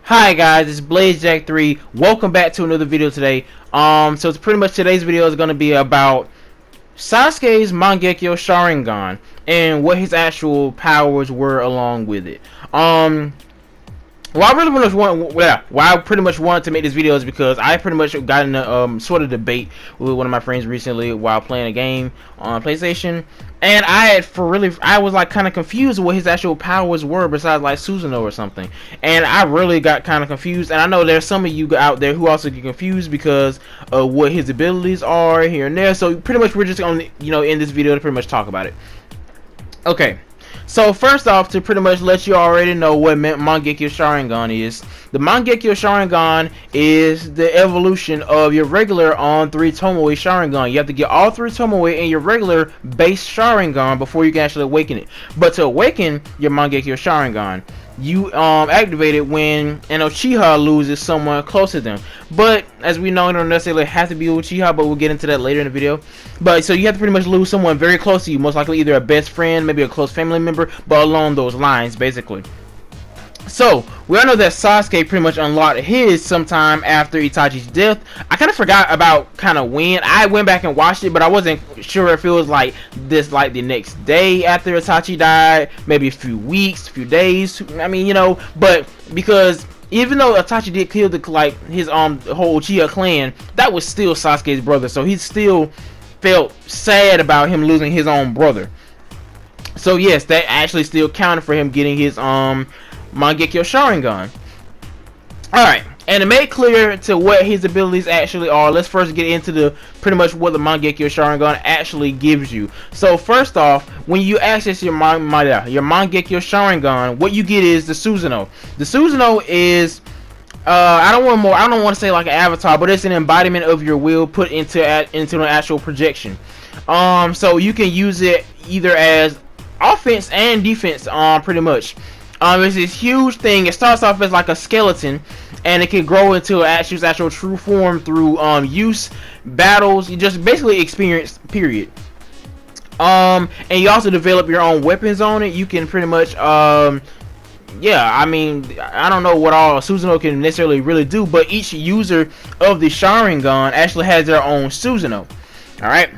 Hi guys, it's BlazeJack3. Welcome back to another video today. So it's pretty much today's video is going to be about Sasuke's Mangekyou Sharingan and what his actual powers were along with it. Why I pretty much wanted to make this video is because I pretty much got in a sort of debate with one of my friends recently while playing a game on PlayStation, and I was like kind of confused what his actual powers were besides like Susanoo or something, and I really got kind of confused. And I know there's some of you out there who also get confused because of what his abilities are here and there. So pretty much we're just gonna in this video to pretty much talk about it. Okay. So first off, to pretty much let you already know what Mangekyou Sharingan is, the Mangekyou Sharingan is the evolution of your regular on 3 Tomoe Sharingan. You have to get all 3 Tomoe in your regular base Sharingan before you can actually awaken it. But to awaken your Mangekyou Sharingan, you activate it when an Uchiha loses someone close to them. But as we know, it don't necessarily have to be Uchiha, but we'll get into that later in the video. But so you have to pretty much lose someone very close to you, most likely either a best friend, maybe a close family member, but along those lines basically. So we all know that Sasuke pretty much unlocked his sometime after Itachi's death. I kind of forgot about kind of when. I went back and watched it, but I wasn't sure if it was like this, like the next day after Itachi died, maybe a few weeks, a few days. I mean, but because even though Itachi did kill his whole Uchiha clan, that was still Sasuke's brother, so he still felt sad about him losing his own brother. So yes, that actually still counted for him getting his Mangekyou Sharingan. Alright, and to make clear to what his abilities actually are, let's first get into the pretty much what the Mangekyou Sharingan actually gives you. So first off, when you access your Mangekyou Sharingan, what you get is the Susanoo. The Susanoo is I don't want to say like an avatar, but it's an embodiment of your will put into an actual projection. So you can use it either as offense and defense, pretty much. It's this huge thing. It starts off as like a skeleton, and it can grow into its actual true form through use, battles, you just basically experience, period. And you also develop your own weapons on it. You can pretty much yeah, I mean, I don't know what all Susanoo can necessarily really do, but each user of the Sharingan actually has their own Susanoo. Alright?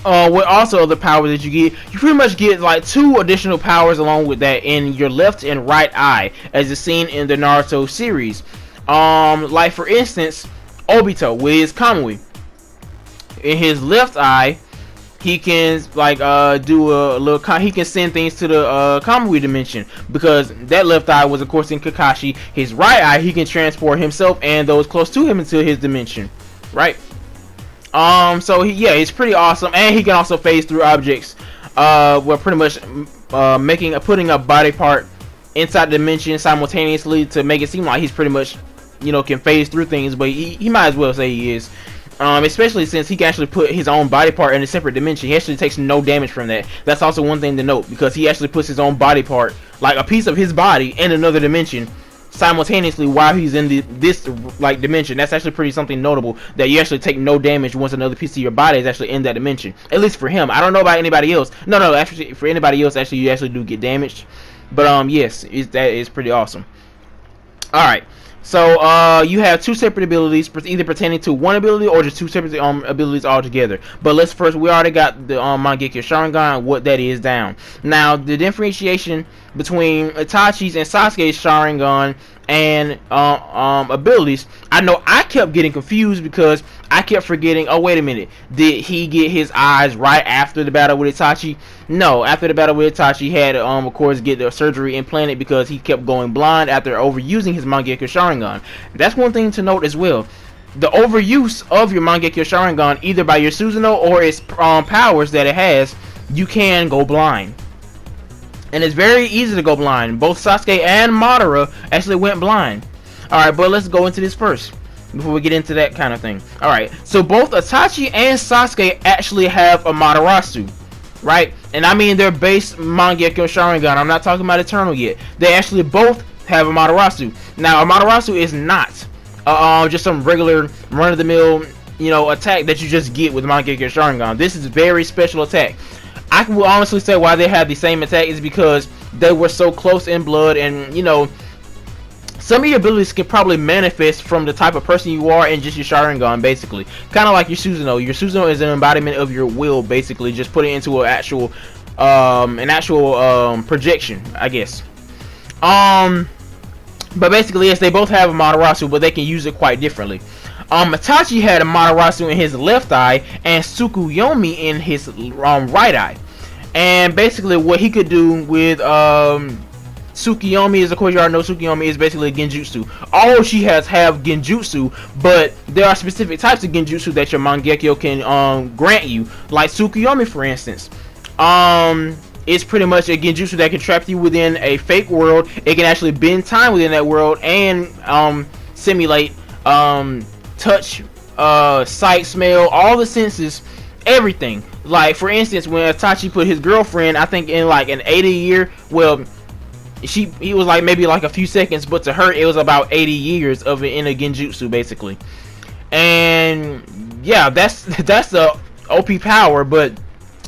What also other powers that you get, you pretty much get like 2 additional powers along with that in your left and right eye, as is seen in the Naruto series. Like for instance, Obito with his Kamui. In his left eye, he can like do a little. He can send things to the Kamui dimension, because that left eye was of course in Kakashi. His right eye, he can transport himself and those close to him into his dimension, right? So it's pretty awesome, and he can also phase through objects. We're pretty much putting a body part inside the dimension simultaneously to make it seem like he's pretty much, can phase through things. But he might as well say he is, especially since he can actually put his own body part in a separate dimension. He actually takes no damage from that. That's also one thing to note, because he actually puts his own body part, like a piece of his body, in another dimension simultaneously while he's in this dimension. That's actually pretty something notable, that you actually take no damage once another piece of your body is actually in that dimension. At least for him. I don't know about anybody else. No, actually for anybody else, actually you actually do get damaged. But yes, that is pretty awesome. Alright, so you have 2 separate abilities, either pertaining to one ability or just 2 separate abilities altogether. But let's first, we already got the Mangekyou Sharingan, what that is down. Now the differentiation between Itachi's and Sasuke's Sharingan and abilities, I know I kept getting confused because I kept forgetting, oh wait a minute, did he get his eyes right after the battle with Itachi? No, after the battle with Itachi, he had of course get the surgery implanted because he kept going blind after overusing his Mangekyou Sharingan. That's one thing to note as well. The overuse of your Mangekyou Sharingan, either by your Susanoo or its powers that it has, you can go blind. And it's very easy to go blind. Both Sasuke and Madara actually went blind. Alright, but let's go into this first before we get into that kind of thing. Alright, so both Itachi and Sasuke actually have a Madarasu, right? And I mean their base Mangekyou Sharingan. I'm not talking about Eternal yet. They actually both have a Madarasu. Now, a Madarasu is not just some regular run-of-the-mill, attack that you just get with Mangekyou Sharingan. This is a very special attack. I will honestly say why they have the same attack is because they were so close in blood, and some of your abilities can probably manifest from the type of person you are and just your Sharingan, basically. Kind of like your Susanoo. Your Susanoo is an embodiment of your will, basically. Just put it into an actual projection, I guess. But basically, yes, they both have a Amaterasu, but they can use it quite differently. Itachi had a Amaterasu in his left eye and Tsukuyomi in his right eye. And basically, what he could do with Tsukuyomi is, of course, you already know Tsukuyomi is basically a genjutsu. All she have genjutsu, but there are specific types of genjutsu that your Mangekyou can grant you, like Tsukuyomi, for instance. It's pretty much a genjutsu that can trap you within a fake world. It can actually bend time within that world and simulate touch, sight, smell, all the senses, everything. Like, for instance, when Itachi put his girlfriend, I think in like an 80 year, well, he was like maybe like a few seconds, but to her it was about 80 years of it in a genjutsu, basically. And yeah, that's the OP power. But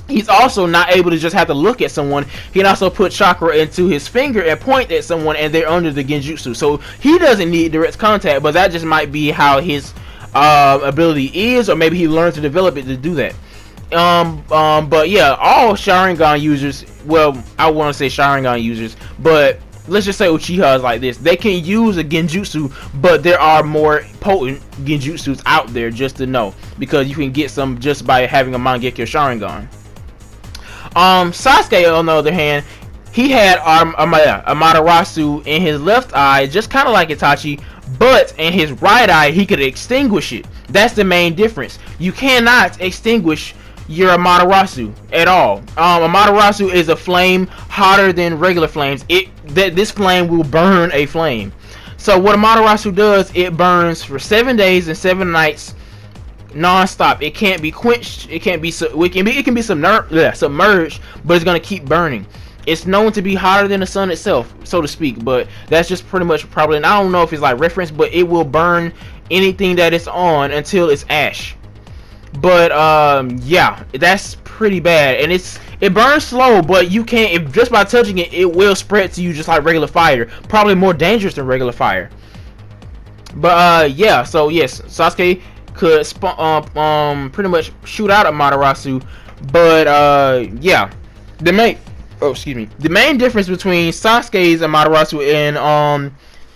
he's also not able to just have to look at someone. He can also put chakra into his finger and point at someone, and they're under the genjutsu. So he doesn't need direct contact, but that just might be how his ability is, or maybe he learned to develop it to do that. But yeah, all Sharingan users, well, I want to say Sharingan users, but let's just say Uchihas like this, they can use a genjutsu, but there are more potent genjutsus out there, just to know, because you can get some just by having a Mangekyou Sharingan. Sasuke, on the other hand, he had Amaterasu in his left eye, just kind of like Itachi, but in his right eye, he could extinguish it. That's the main difference. You cannot extinguish your Amaterasu at all. Amaterasu is a flame hotter than regular flames. This flame will burn a flame. So what Amaterasu does, it burns for 7 days and 7 nights, non-stop. It can't be quenched. It can be submerged, but it's gonna keep burning. It's known to be hotter than the sun itself, so to speak. But that's just pretty much probably. And I don't know if it's like reference, but it will burn anything that it's on until it's ash. But yeah, that's pretty bad, and it burns slow, but you can't, if just by touching it, it will spread to you just like regular fire. Probably more dangerous than regular fire. But yeah, so yes, Sasuke could pretty much shoot out Amaterasu, but yeah, the main difference between Sasuke's Amaterasu and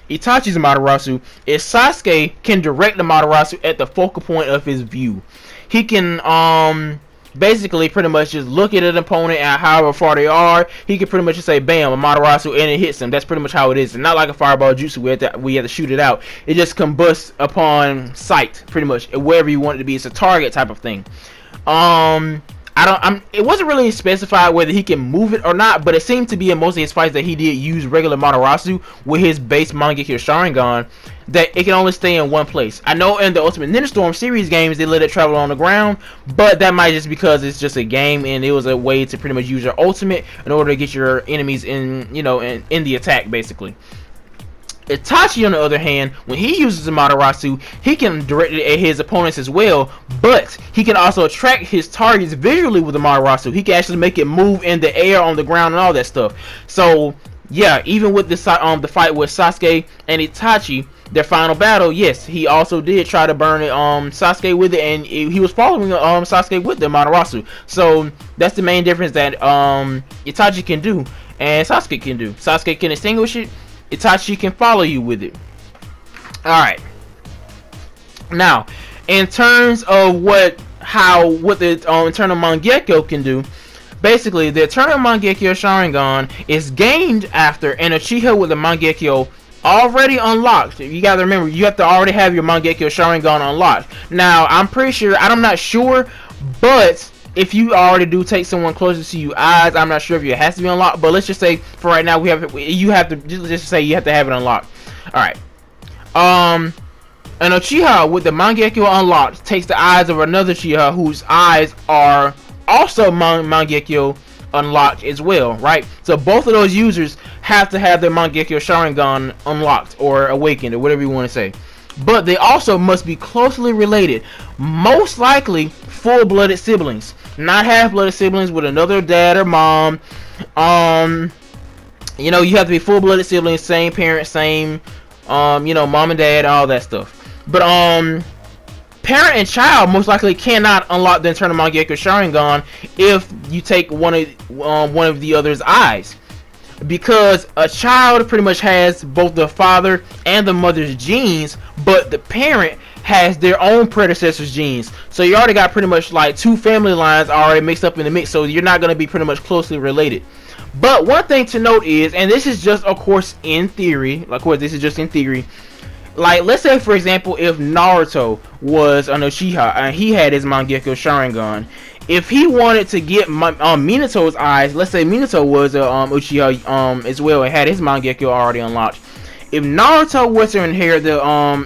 Itachi's Amaterasu is Sasuke can direct Amaterasu at the focal point of his view. He can basically pretty much just look at an opponent at however far they are. He can pretty much just say bam, Amaterasu, and it hits him. That's pretty much how it is. And not like a fireball jutsu we have to shoot it out. It just combusts upon sight, pretty much, wherever you want it to be. It's a target type of thing. It wasn't really specified whether he can move it or not, but it seemed to be in most of his fights that he did use regular Amaterasu with his base Mangekyou Sharingan, that it can only stay in one place. I know in the Ultimate Ninja Storm series games they let it travel on the ground, but that might just because it's just a game and it was a way to pretty much use your ultimate in order to get your enemies in, you know, in the attack, basically. Itachi, on the other hand, when he uses Amaterasu, he can direct it at his opponents as well, but he can also track his targets visually with Amaterasu. He can actually make it move in the air, on the ground, and all that stuff. So yeah, even with the fight with Sasuke and Itachi, their final battle, yes, he also did try to burn it, Sasuke with it, and he was following Sasuke with the Amaterasu. So that's the main difference that Itachi can do and Sasuke can do. Sasuke can extinguish it. Itachi can follow you with it. Alright. Now, in terms of what the Eternal Mangekyou can do, basically, the Eternal Mangekyou Sharingan is gained after an Uchiha with the Mangekyou already unlocked. You gotta remember, you have to already have your Mangekyou Sharingan unlocked. Now, I'm not sure, but if you already do take someone closer to you eyes, I'm not sure if it has to be unlocked, but let's just say for right now you have to have it unlocked. Alright. An Uchiha with the Mangekyou unlocked takes the eyes of another Uchiha whose eyes are also Mangekyou unlocked as well, right? So both of those users have to have their Mangekyou Sharingan unlocked or awakened or whatever you want to say. But they also must be closely related, most likely full-blooded siblings, not half-blooded siblings with another dad or mom. You know, you have to be full-blooded siblings, same parents, same You know, mom and dad, all that stuff. But parent and child most likely cannot unlock the internal Mangekyou Sharingan if you take one of the other's eyes, because a child pretty much has both the father and the mother's genes, but the parent has their own predecessor's genes. So you already got pretty much like two family lines already mixed up in the mix, so you're not going to be pretty much closely related. But one thing to note is, and this is just of course in theory, like, let's say for example, if Naruto was an Uchiha and he had his Mangekyou Sharingan, if he wanted to get Minato's eyes, let's say Minato was a Uchiha as well and had his Mangekyou already unlocked. If Naruto was to inherit the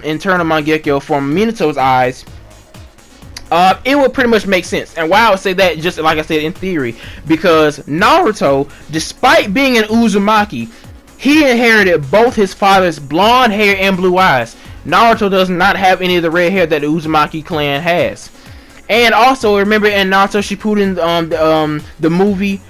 internal Mangekyou from Minato's eyes, it would pretty much make sense. And why I would say that, just like I said, in theory, because Naruto, despite being an Uzumaki, he inherited both his father's blonde hair and blue eyes. Naruto does not have any of the red hair that the Uzumaki clan has. And also, remember in Naruto Shippuden, the movie,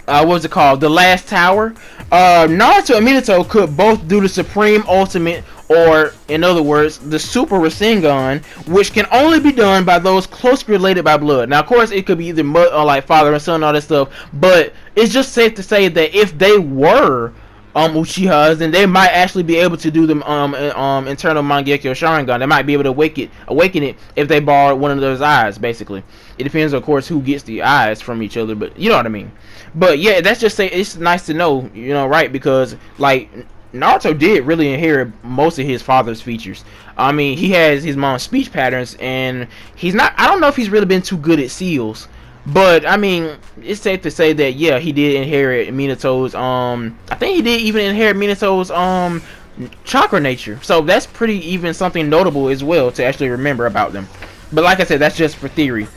what was it called? The Last Tower. Naruto and Minato could both do the Supreme Ultimate, or in other words, the Super Rasengan, which can only be done by those closely related by blood. Now, of course, it could be either like father and son, all that stuff, but it's just safe to say that if they were Uchihas, then they might actually be able to do the internal Mangekyou Sharingan. They might be able to awaken it if they borrow one of those eyes. Basically, it depends, of course, who gets the eyes from each other, but you know what I mean. But yeah, that's just say it's nice to know, you know, right? Because like Naruto did really inherit most of his father's features. I mean, he has his mom's speech patterns, and he's not. I don't know if he's really been too good at seals. But I mean, it's safe to say that yeah, he did inherit Minato's I think he did even inherit Minato's chakra nature. So that's pretty even something notable as well to actually remember about them. But like I said, that's just for theory.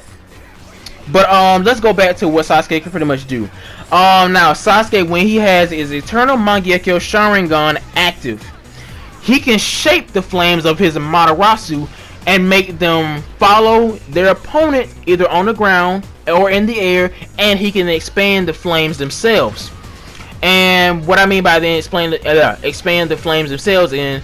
But let's go back to what Sasuke can pretty much do. Now Sasuke, when he has his eternal Mangekyou Sharingan active, he can shape the flames of his Amaterasu and make them follow their opponent either on the ground or in the air, and he can expand the flames themselves. And what I mean by then expand the flames themselves, in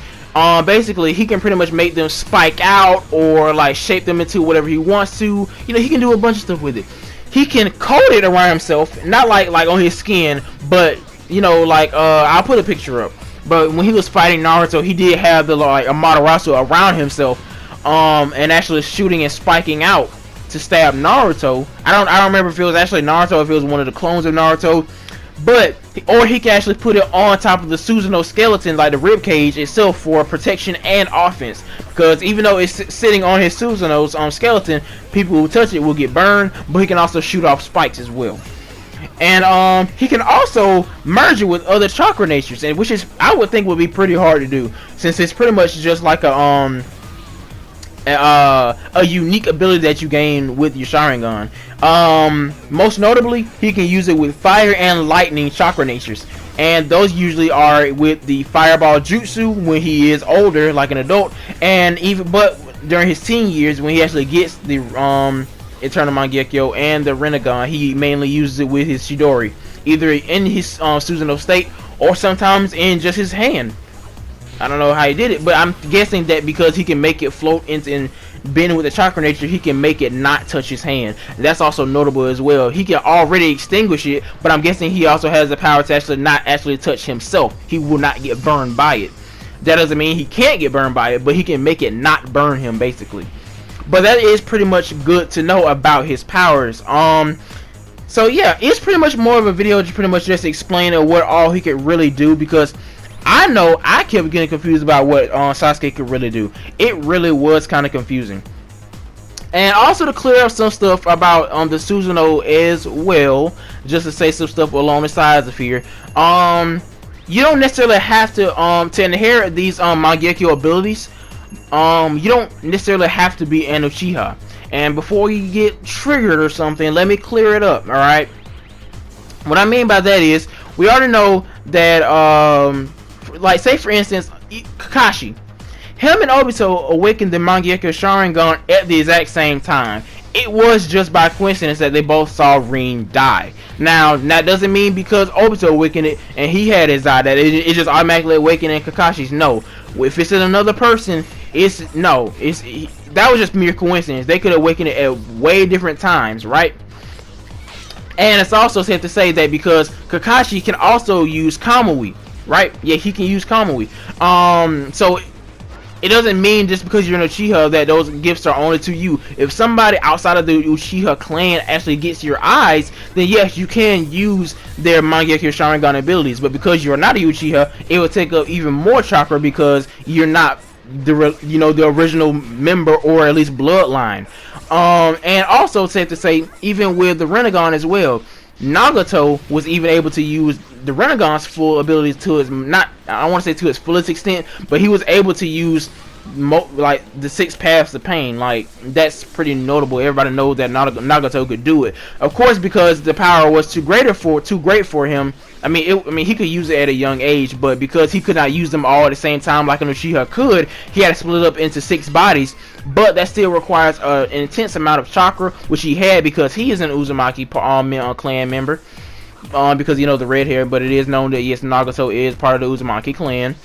basically he can pretty much make them spike out or like shape them into whatever he wants to. You know, he can do a bunch of stuff with it. He can coat it around himself, not like on his skin, but you know, like I'll put a picture up. But when he was fighting Naruto, he did have the like Amaterasu around himself, and actually shooting and spiking out to stab Naruto. I don't remember if it was actually Naruto, if it was one of the clones of Naruto, but or he can actually put it on top of the Susanoo skeleton, like the rib cage itself, for protection and offense. Because even though it's sitting on his Susanoo's skeleton, people who touch it will get burned, but he can also shoot off spikes as well. And he can also merge it with other chakra natures, and which is, I would think, would be pretty hard to do, since it's pretty much just like a unique ability that you gain with your Sharingan. Most notably, he can use it with fire and lightning chakra natures, and those usually are with the Fireball Jutsu when he is older, like an adult, and but during his teen years, when he actually gets the Eternal Mangekyou and the Rinnegan, he mainly uses it with his Chidori, either in his Susanoo state or sometimes in just his hand. I don't know how he did it, but I'm guessing that because he can make it float into and bend with the chakra nature, he can make it not touch his hand. That's also notable as well. He can already extinguish it, but I'm guessing he also has the power to actually not actually touch himself. He will not get burned by it. That doesn't mean he can't get burned by it, but he can make it not burn him, basically. But that is pretty much good to know about his powers. So yeah, it's pretty much more of a video to pretty much just explain what all he could really do, because I know I kept getting confused about what Sasuke could really do. It really was kind of confusing. And also to clear up some stuff about the Susanoo as well, just to say some stuff along the sides of here. You don't necessarily have to inherit these Mangekyou abilities. You don't necessarily have to be an Uchiha. And before you get triggered or something, let me clear it up, alright? What I mean by that is, we already know that, like, say for instance, Kakashi. Him and Obito awakened the Mangekyou Sharingan at the exact same time. It was just by coincidence that they both saw Rin die. Now that doesn't mean because Obito awakened it and he had his eye that it just automatically awakened Kakashi's. No, if it's in another person, that was just mere coincidence. They could awaken it at way different times, right? And it's also safe to say that because Kakashi can also use Kamui, right? Yeah, he can use Kamui. So it doesn't mean just because you're an Uchiha that those gifts are only to you. If somebody outside of the Uchiha clan actually gets your eyes, then yes, you can use their Mangekyou Sharingan abilities. But because you're not a Uchiha, it will take up even more chakra because you're not the original member or at least bloodline. And also safe to say, even with the Rinnegan as well, Nagato was even able to use the Rinnegan's full abilities to his, I don't want to say to his fullest extent, but he was able to use like the 6 paths of pain. Like, that's pretty notable. Everybody knows that Nagato could do it, of course, because the power was too great for him. I mean, he could use it at a young age, but because he could not use them all at the same time like an Uchiha could, he had to split it up into 6 bodies. But that still requires an intense amount of chakra, which he had because he is an Uzumaki clan member. Because the red hair, but it is known that yes, Nagato is part of the Uzumaki clan.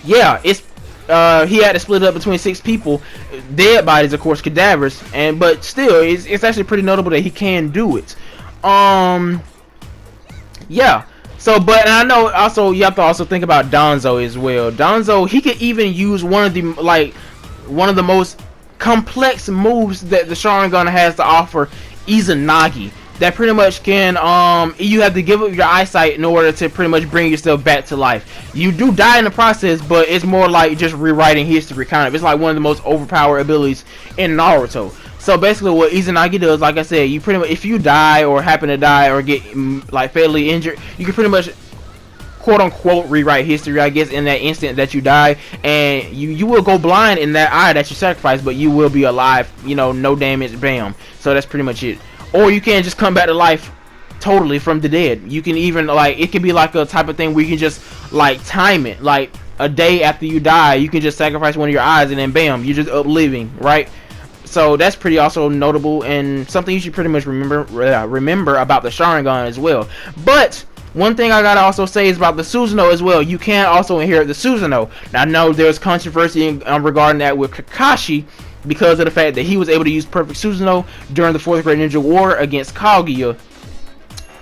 Yeah, he had to split it up between 6 people, dead bodies, of course, cadavers, but still, it's actually pretty notable that he can do it. Yeah. So, but I know also you have to also think about Danzo as well. Danzo, he could even use one of the most complex moves that the Sharingan has to offer, Izanagi. That pretty much can you have to give up your eyesight in order to pretty much bring yourself back to life. You do die in the process, but it's more like just rewriting history kind of. It's like one of the most overpowered abilities in Naruto. So basically what Izanagi does, like I said, you pretty much, if you die or happen to die or get like fatally injured, you can pretty much quote unquote rewrite history, I guess, in that instant that you die, and you will go blind in that eye that you sacrificed, but you will be alive, no damage, bam. So that's pretty much it. Or you can just come back to life totally from the dead. You can even, like, it can be like a type of thing where you can just like time it, like a day after you die, you can just sacrifice one of your eyes and then bam, you're just up living, right? So that's pretty also notable and something you should pretty much remember about the Sharingan as well. But one thing I gotta also say is about the Susanoo as well. You can also inherit the Susanoo. Now I know there's controversy regarding that with Kakashi because of the fact that he was able to use perfect Susanoo during the 4th Great Ninja War against Kaguya.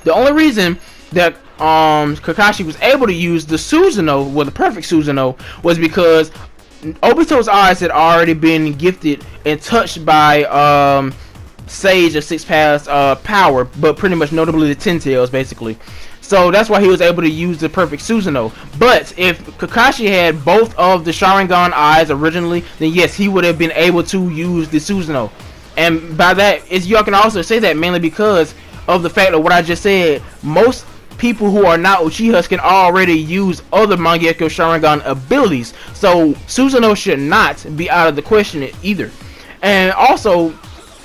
The only reason that Kakashi was able to use the Susanoo, well, the perfect Susanoo, was because Obito's eyes had already been gifted and touched by Sage of 6 Paths power, but pretty much notably the 10 Tails, basically. So that's why he was able to use the perfect Susanoo. But if Kakashi had both of the Sharingan eyes originally, then yes, he would have been able to use the Susanoo. And by that, you can also say that mainly because of the fact of what I just said. Most people who are not Uchihas can already use other Mangekyou Sharingan abilities, so Susanoo should not be out of the question either. And also,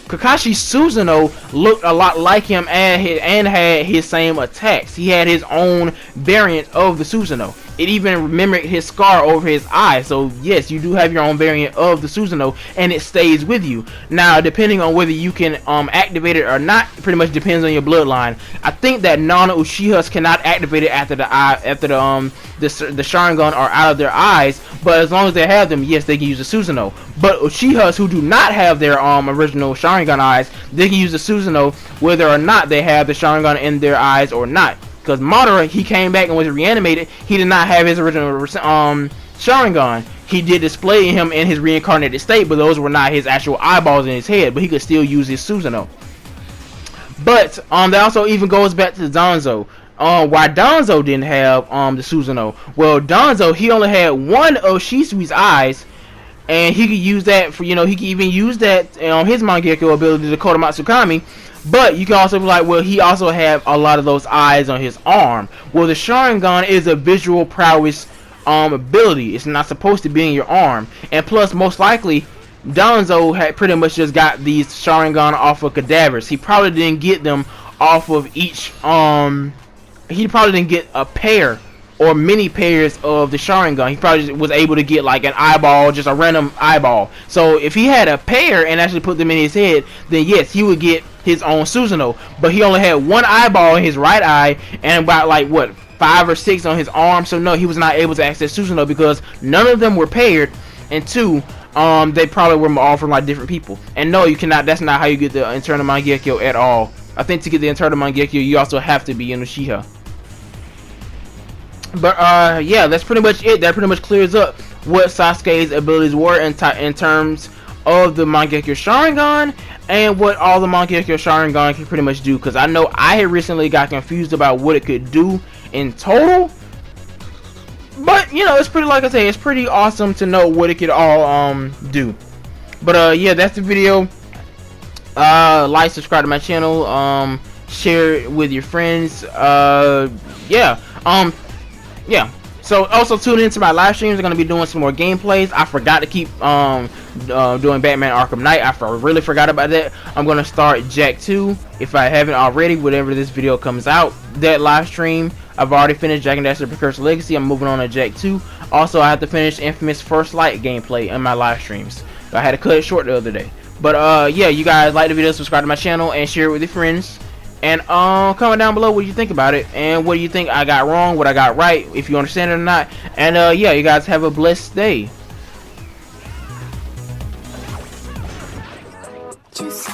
Kakashi's Susanoo looked a lot like him and had his same attacks. He had his own variant of the Susanoo. It even mimicked his scar over his eye. So yes, you do have your own variant of the Susanoo, and it stays with you. Now, depending on whether you can activate it or not, pretty much depends on your bloodline. I think that non-Uchihas cannot activate it after the Sharingan are out of their eyes, but as long as they have them, yes, they can use the Susanoo. But Uchihas who do not have their original Sharingan eyes, they can use the Susanoo whether or not they have the Sharingan in their eyes or not. Because Madara, he came back and was reanimated. He did not have his original Sharingan. He did display him in his reincarnated state, but those were not his actual eyeballs in his head. But he could still use his Susanoo. But that also even goes back to Danzo. Why Danzo didn't have the Susanoo? Well, Danzo, he only had one of Shisui's eyes, and he could use that for, he could even use that on his Mangekyou ability to Kodomatsu Kami. But you can also be like, well, he also had a lot of those eyes on his arm. Well, the Sharingan is a visual prowess ability. It's not supposed to be in your arm. And plus, most likely, Danzo had pretty much just got these Sharingan off of cadavers. He probably didn't get them off of each, he probably didn't get a pair or many pairs of the Sharingan. He probably was able to get like an eyeball, just a random eyeball. So if he had a pair and actually put them in his head, then yes, he would get his own Susanoo, but he only had one eyeball in his right eye and about like what 5 or 6 on his arm. So no, he was not able to access Susanoo because none of them were paired, and 2, they probably were all from like different people. And no, you cannot. That's not how you get the internal Mangekyou at all. I think to get the internal Mangekyou, you also have to be in Uchiha. But yeah, that's pretty much it. That pretty much clears up what Sasuke's abilities were in terms of the Mangekyou Sharingan and what all the Mangekyou Sharingan can pretty much do. Because I know I had recently got confused about what it could do in total. But you know, it's pretty, like I say, it's pretty awesome to know what it could all do. But yeah, that's the video. Like, subscribe to my channel, share it with your friends. Yeah. Yeah. So also tune into my live streams. I'm gonna be doing some more gameplays. I forgot to keep doing Batman Arkham Knight. I really forgot about that. I'm gonna start Jack 2 if I haven't already. Whenever this video comes out, that live stream. I've already finished Dragon Dash the Precursor Legacy. I'm moving on to Jack 2. Also, I have to finish Infamous First Light gameplay in my live streams. I had to cut it short the other day. But yeah, you guys like the video, subscribe to my channel, and share it with your friends. And comment down below what you think about it, and what do you think I got wrong, what I got right, if you understand it or not. And yeah, you guys have a blessed day. You see